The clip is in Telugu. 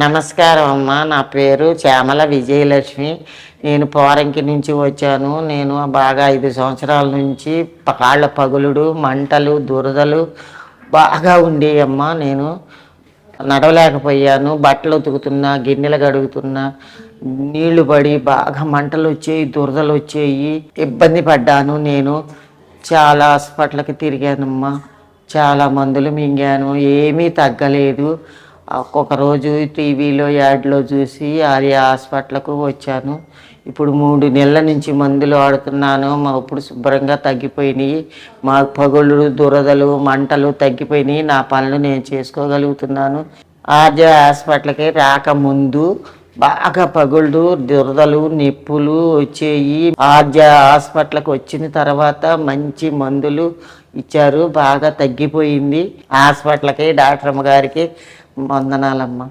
నమస్కారం అమ్మ. నా పేరు చామల విజయలక్ష్మి. నేను పోరంకి నుంచి వచ్చాను. నేను బాగా 5 సంవత్సరాల నుంచి కాళ్ళ పగులుడు, మంటలు, దురదలు బాగా ఉండేవమ్మ. నేను నడవలేకపోయాను. బట్టలు ఉతుకుతున్నా, గిన్నెలు కడుగుతున్నా, నీళ్లు పడి బాగా మంటలు వచ్చేవి, దురదలు వచ్చేవి, ఇబ్బంది పడ్డాను. నేను చాలా హాస్పిటల్కి తిరిగానమ్మా. చాలా మందులు మింగాను, ఏమీ తగ్గలేదు. ఒక్కొక్క రోజు టీవీలో యాడ్లో చూసి ఆర్య హాస్పిటల్కు వచ్చాను. ఇప్పుడు 3 నెలల నుంచి మందులు వాడుతున్నాను. ఇప్పుడు శుభ్రంగా తగ్గిపోయినాయి. మా పగుళ్ళు, దురదలు, మంటలు తగ్గిపోయినాయి. నా పనులు నేను చేసుకోగలుగుతున్నాను. ఆర్య హాస్పిటల్కి రాకముందు బాగా పగుళ్ళు, దురదలు, నొప్పులు వచ్చేయి. ఆర్య హాస్పిటల్కి వచ్చిన తర్వాత మంచి మందులు ఇచ్చారు, బాగా తగ్గిపోయింది. హాస్పిటల్కి డాక్టర్ అమ్మ గారికి వందనాలమ్మ.